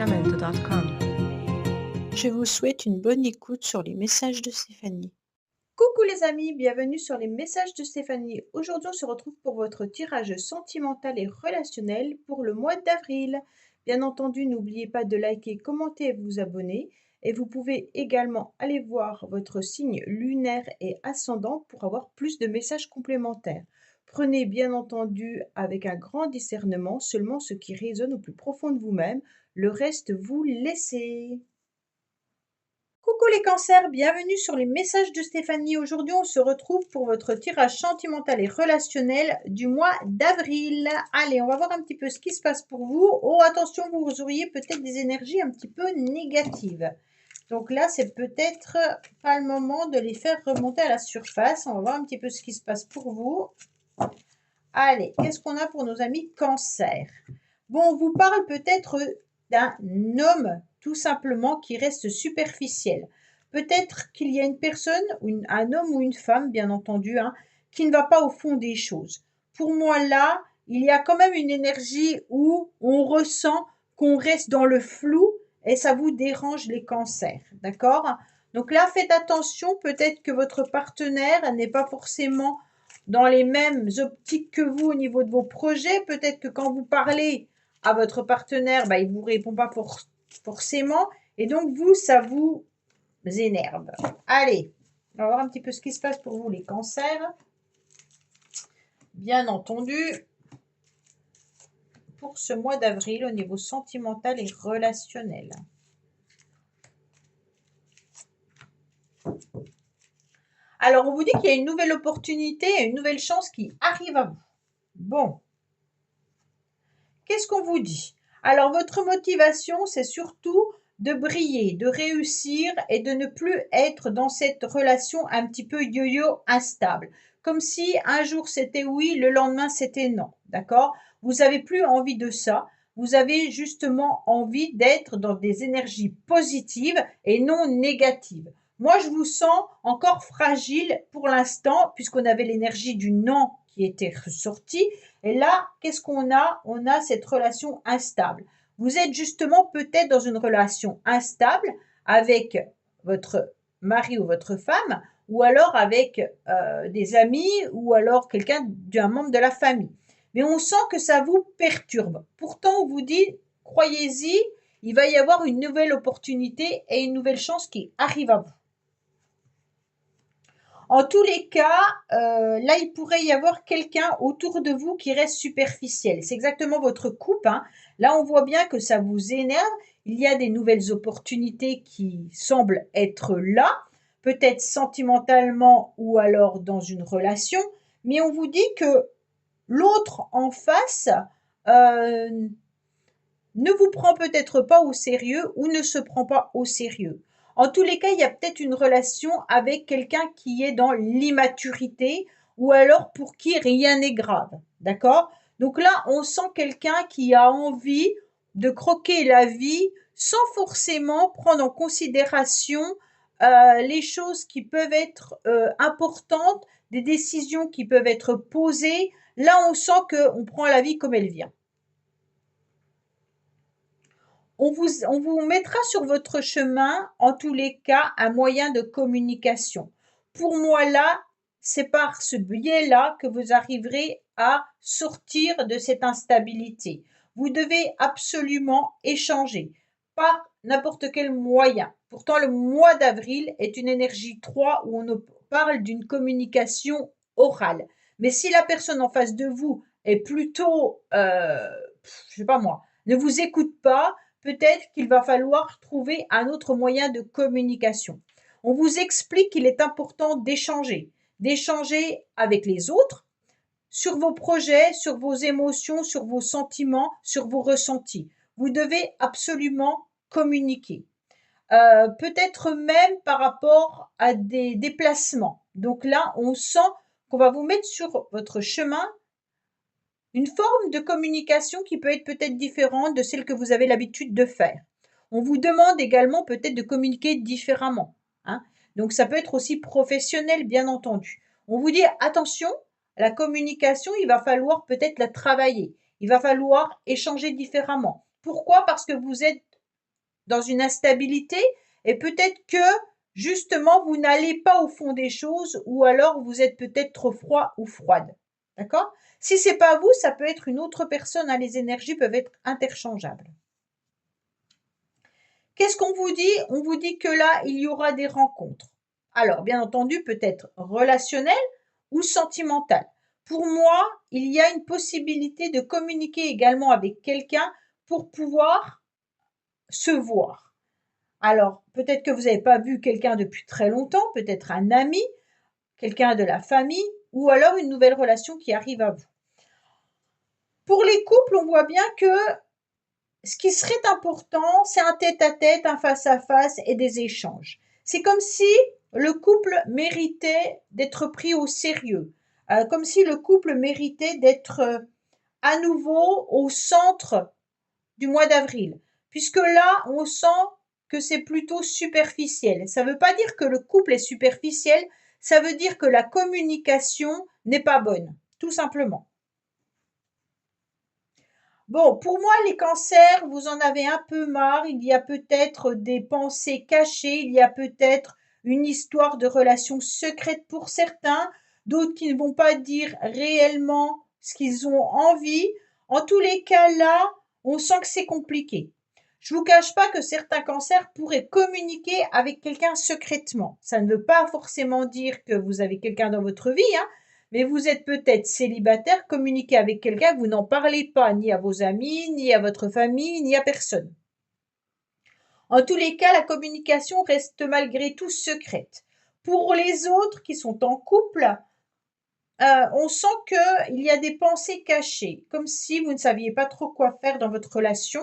www.sacramento.com. Je vous souhaite une bonne écoute sur les messages de Stéphanie. Coucou les amis, bienvenue sur les messages de Stéphanie. Aujourd'hui, on se retrouve pour votre tirage sentimental et relationnel pour le mois d'avril. Bien entendu, n'oubliez pas de liker, commenter et vous abonner. Et vous pouvez également aller voir votre signe lunaire et ascendant pour avoir plus de messages complémentaires. Prenez bien entendu avec un grand discernement seulement ce qui résonne au plus profond de vous-même. Le reste, vous laissez. Coucou les cancers, bienvenue sur les messages de Stéphanie. Aujourd'hui, on se retrouve pour votre tirage sentimental et relationnel du mois d'avril. Allez, on va voir un petit peu ce qui se passe pour vous. Oh, attention, vous auriez peut-être des énergies un petit peu négatives. Donc là, c'est peut-être pas le moment de les faire remonter à la surface. On va voir un petit peu ce qui se passe pour vous. Allez, qu'est-ce qu'on a pour nos amis cancers? Bon, on vous parle peut-être d'un homme tout simplement qui reste superficiel. Peut-être qu'il y a une personne, un homme ou une femme, bien entendu, qui ne va pas au fond des choses. Pour moi, là, il y a quand même une énergie où on ressent qu'on reste dans le flou et ça vous dérange les cancers, d'accord? Donc là, faites attention, peut-être que votre partenaire n'est pas forcément dans les mêmes optiques que vous au niveau de vos projets. Peut-être que quand vous parlez à votre partenaire, il ne vous répond pas forcément. Et donc, vous, ça vous énerve. Allez, on va voir un petit peu ce qui se passe pour vous, les cancers. Bien entendu, pour ce mois d'avril, au niveau sentimental et relationnel. Alors, on vous dit qu'il y a une nouvelle opportunité et une nouvelle chance qui arrive à vous. Bon. Qu'est-ce qu'on vous dit? Alors, votre motivation, c'est surtout de briller, de réussir et de ne plus être dans cette relation un petit peu yo-yo instable. Comme si un jour c'était oui, le lendemain c'était non. D'accord? Vous n'avez plus envie de ça. Vous avez justement envie d'être dans des énergies positives et non négatives. Moi, je vous sens encore fragile pour l'instant, puisqu'on avait l'énergie du non qui était ressortie. Et là, qu'est-ce qu'on a? On a cette relation instable. Vous êtes justement peut-être dans une relation instable avec votre mari ou votre femme, ou alors avec des amis, ou alors quelqu'un d'un membre de la famille. Mais on sent que ça vous perturbe. Pourtant, on vous dit, croyez-y, il va y avoir une nouvelle opportunité et une nouvelle chance qui arrive à vous. En tous les cas, là, il pourrait y avoir quelqu'un autour de vous qui reste superficiel. C'est exactement votre coupe. Là, on voit bien que ça vous énerve. Il y a des nouvelles opportunités qui semblent être là, peut-être sentimentalement ou alors dans une relation. Mais on vous dit que l'autre en face ne vous prend peut-être pas au sérieux ou ne se prend pas au sérieux. En tous les cas, il y a peut-être une relation avec quelqu'un qui est dans l'immaturité ou alors pour qui rien n'est grave. D'accord? Donc là, on sent quelqu'un qui a envie de croquer la vie sans forcément prendre en considération les choses qui peuvent être importantes, des décisions qui peuvent être posées. Là, on sent qu'on prend la vie comme elle vient. On vous mettra sur votre chemin, en tous les cas, un moyen de communication. Pour moi, là, c'est par ce biais-là que vous arriverez à sortir de cette instabilité. Vous devez absolument échanger par n'importe quel moyen. Pourtant, le mois d'avril est une énergie 3 où on parle d'une communication orale. Mais si la personne en face de vous est plutôt, je sais pas moi, ne vous écoute pas, peut-être qu'il va falloir trouver un autre moyen de communication. On vous explique qu'il est important d'échanger avec les autres sur vos projets, sur vos émotions, sur vos sentiments, sur vos ressentis. Vous devez absolument communiquer. Peut-être même par rapport à des déplacements. Donc là, on sent qu'on va vous mettre sur votre chemin une forme de communication qui peut être peut-être différente de celle que vous avez l'habitude de faire. On vous demande également peut-être de communiquer différemment. Donc ça peut être aussi professionnel, bien entendu. On vous dit attention, la communication, il va falloir peut-être la travailler. Il va falloir échanger différemment. Pourquoi? Parce que vous êtes dans une instabilité et peut-être que justement vous n'allez pas au fond des choses ou alors vous êtes peut-être trop froid ou froide. D'accord? Si c'est pas vous, ça peut être une autre personne, hein, les énergies peuvent être interchangeables. Qu'est-ce qu'on vous dit? On vous dit que là, il y aura des rencontres. Alors, bien entendu, peut-être relationnelles ou sentimentales. Pour moi, il y a une possibilité de communiquer également avec quelqu'un pour pouvoir se voir. Alors, peut-être que vous n'avez pas vu quelqu'un depuis très longtemps, peut-être un ami, quelqu'un de la famille, ou alors une nouvelle relation qui arrive à vous. Pour les couples, on voit bien que ce qui serait important, c'est un tête-à-tête, un face-à-face et des échanges. C'est comme si le couple méritait d'être pris au sérieux, comme si le couple méritait d'être à nouveau au centre du mois d'avril, puisque là, on sent que c'est plutôt superficiel. Ça ne veut pas dire que le couple est superficiel, ça veut dire que la communication n'est pas bonne, tout simplement. Bon, pour moi, les cancers, vous en avez un peu marre. Il y a peut-être des pensées cachées, il y a peut-être une histoire de relation secrète pour certains, d'autres qui ne vont pas dire réellement ce qu'ils ont envie. En tous les cas, là, on sent que c'est compliqué. Je vous cache pas que certains cancers pourraient communiquer avec quelqu'un secrètement. Ça ne veut pas forcément dire que vous avez quelqu'un dans votre vie, hein, mais vous êtes peut-être célibataire, communiquez avec quelqu'un, vous n'en parlez pas ni à vos amis, ni à votre famille, ni à personne. En tous les cas, la communication reste malgré tout secrète. Pour les autres qui sont en couple, on sent qu'il y a des pensées cachées, comme si vous ne saviez pas trop quoi faire dans votre relation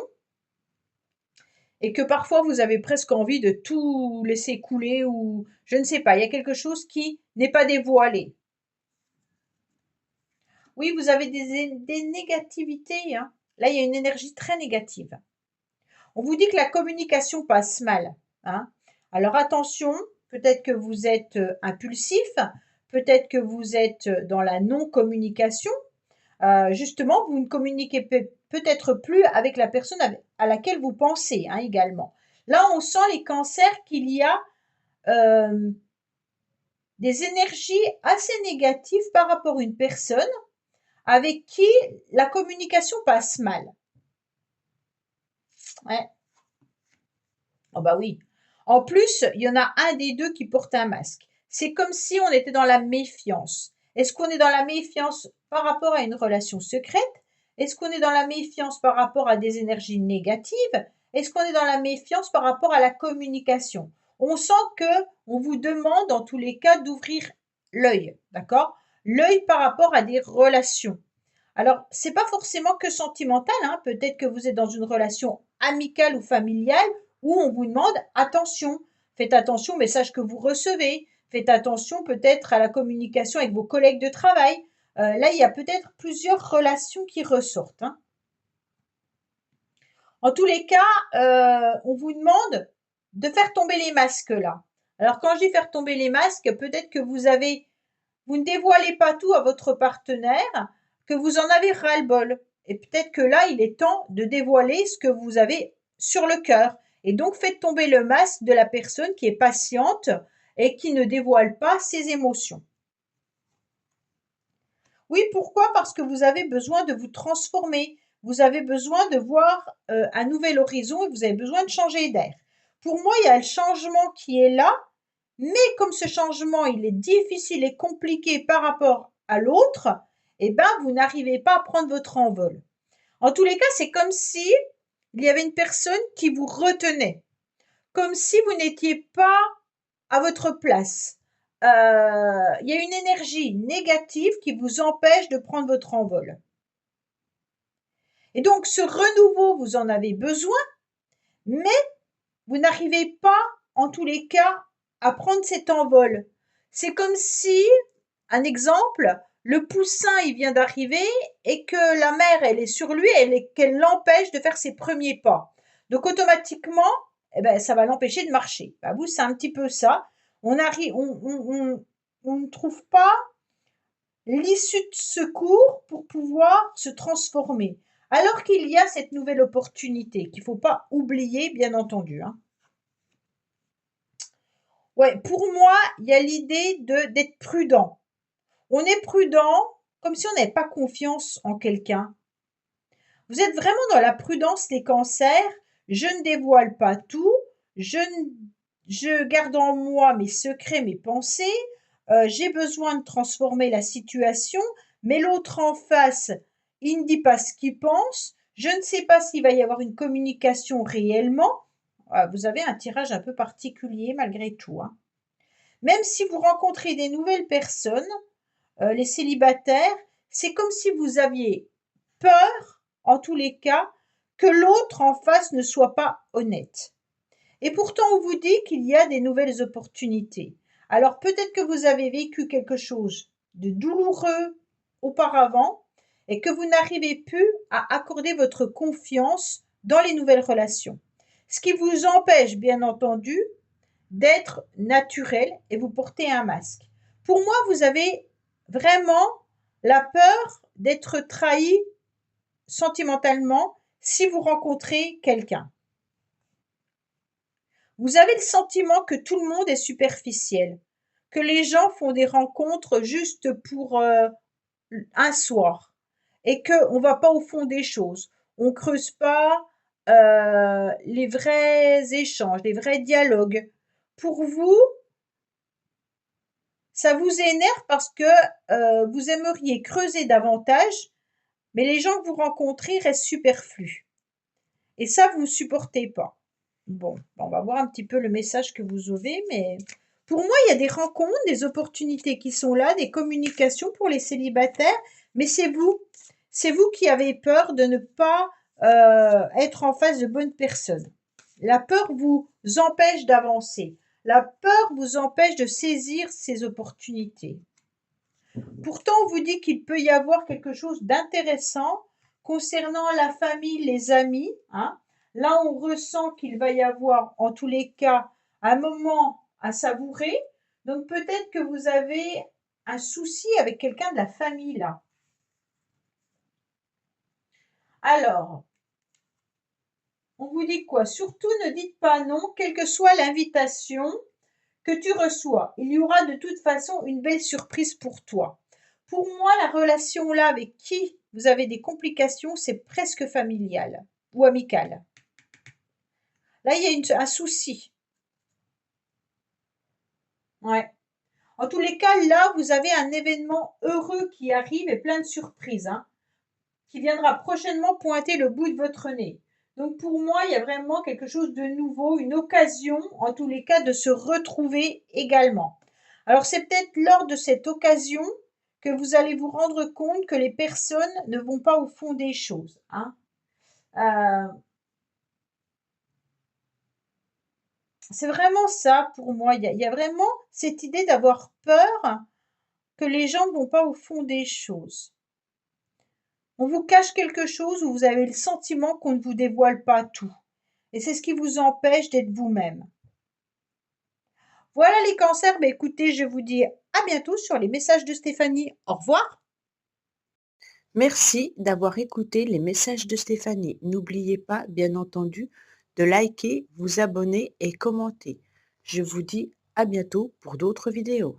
et que parfois vous avez presque envie de tout laisser couler ou je ne sais pas, il y a quelque chose qui n'est pas dévoilé. Oui, vous avez des négativités, hein. Là, il y a une énergie très négative. On vous dit que la communication passe mal, hein. Alors attention, peut-être que vous êtes impulsif, peut-être que vous êtes dans la non-communication. Justement, vous ne communiquez peut-être plus avec la personne à laquelle vous pensez, hein, également. Là, on sent les cancers qu'il y a des énergies assez négatives par rapport à une personne avec qui la communication passe mal. Ouais. Oh bah oui. En plus, il y en a un des deux qui porte un masque. C'est comme si on était dans la méfiance. Est-ce qu'on est dans la méfiance par rapport à une relation secrète? Est-ce qu'on est dans la méfiance par rapport à des énergies négatives? Est-ce qu'on est dans la méfiance par rapport à la communication? On sent que on vous demande en tous les cas d'ouvrir l'œil, d'accord? L'œil par rapport à des relations. Alors, c'est pas forcément que sentimental, hein. Peut-être que vous êtes dans une relation amicale ou familiale où on vous demande attention. Faites attention aux messages que vous recevez. Faites attention peut-être à la communication avec vos collègues de travail. Là, il y a peut-être plusieurs relations qui ressortent, hein. En tous les cas, on vous demande de faire tomber les masques là. Alors, quand je dis faire tomber les masques, peut-être que vous ne dévoilez pas tout à votre partenaire, que vous en avez ras-le-bol. Et peut-être que là, il est temps de dévoiler ce que vous avez sur le cœur. Et donc, faites tomber le masque de la personne qui est patiente et qui ne dévoile pas ses émotions. Oui, pourquoi? Parce que vous avez besoin de vous transformer. Vous avez besoin de voir un nouvel horizon et vous avez besoin de changer d'air. Pour moi, il y a le changement qui est là, mais comme ce changement, il est difficile et compliqué par rapport à l'autre, eh ben, vous n'arrivez pas à prendre votre envol. En tous les cas, c'est comme si il y avait une personne qui vous retenait, comme si vous n'étiez pas à votre place. Il y a une énergie négative qui vous empêche de prendre votre envol. Et donc, ce renouveau, vous en avez besoin, mais vous n'arrivez pas, en tous les cas, à prendre cet envol. C'est comme si, un exemple, le poussin, il vient d'arriver et que la mère, elle est sur lui et qu'elle l'empêche de faire ses premiers pas. Donc, automatiquement, eh ben, ça va l'empêcher de marcher. Bah, vous, c'est un petit peu ça. On ne trouve pas l'issue de secours pour pouvoir se transformer. Alors qu'il y a cette nouvelle opportunité qu'il ne faut pas oublier, bien entendu, hein. Ouais, pour moi, il y a l'idée d'être prudent. On est prudent comme si on n'avait pas confiance en quelqu'un. Vous êtes vraiment dans la prudence, les cancers. Je ne dévoile pas tout. Je garde en moi mes secrets, mes pensées. J'ai besoin de transformer la situation, mais l'autre en face, il ne dit pas ce qu'il pense. Je ne sais pas s'il va y avoir une communication réellement. Vous avez un tirage un peu particulier malgré tout, hein. Même si vous rencontrez des nouvelles personnes, les célibataires, c'est comme si vous aviez peur, en tous les cas, que l'autre en face ne soit pas honnête. Et pourtant, on vous dit qu'il y a des nouvelles opportunités. Alors peut-être que vous avez vécu quelque chose de douloureux auparavant et que vous n'arrivez plus à accorder votre confiance dans les nouvelles relations. Ce qui vous empêche, bien entendu, d'être naturel et vous portez un masque. Pour moi, vous avez vraiment la peur d'être trahi sentimentalement si vous rencontrez quelqu'un. Vous avez le sentiment que tout le monde est superficiel, que les gens font des rencontres juste pour un soir et qu'on ne va pas au fond des choses. On ne creuse pas les vrais échanges, les vrais dialogues. Pour vous, ça vous énerve parce que vous aimeriez creuser davantage, mais les gens que vous rencontrez restent superflus. Et ça, vous ne supportez pas. Bon, on va voir un petit peu le message que vous avez, mais pour moi, il y a des rencontres, des opportunités qui sont là, des communications pour les célibataires, mais c'est vous. C'est vous qui avez peur de ne pas être en face de bonnes personnes. La peur vous empêche d'avancer. La peur vous empêche de saisir ces opportunités. Pourtant, on vous dit qu'il peut y avoir quelque chose d'intéressant concernant la famille, les amis, hein. Là, on ressent qu'il va y avoir, en tous les cas, un moment à savourer. Donc, peut-être que vous avez un souci avec quelqu'un de la famille, là. Alors, on vous dit quoi? Surtout, ne dites pas non, quelle que soit l'invitation que tu reçois. Il y aura de toute façon une belle surprise pour toi. Pour moi, la relation là avec qui vous avez des complications, c'est presque familial ou amical. Là, il y a un souci. Ouais. En tous les cas, là, vous avez un événement heureux qui arrive et plein de surprises, hein, qui viendra prochainement pointer le bout de votre nez. Donc pour moi, il y a vraiment quelque chose de nouveau, une occasion, en tous les cas, de se retrouver également. Alors c'est peut-être lors de cette occasion que vous allez vous rendre compte que les personnes ne vont pas au fond des choses, hein. Euh, c'est vraiment ça pour moi. Il y a vraiment cette idée d'avoir peur que les gens ne vont pas au fond des choses. On vous cache quelque chose ou vous avez le sentiment qu'on ne vous dévoile pas tout. Et c'est ce qui vous empêche d'être vous-même. Voilà les cancers, écoutez, je vous dis à bientôt sur les messages de Stéphanie. Au revoir. Merci d'avoir écouté les messages de Stéphanie. N'oubliez pas, bien entendu, de liker, vous abonner et commenter. Je vous dis à bientôt pour d'autres vidéos.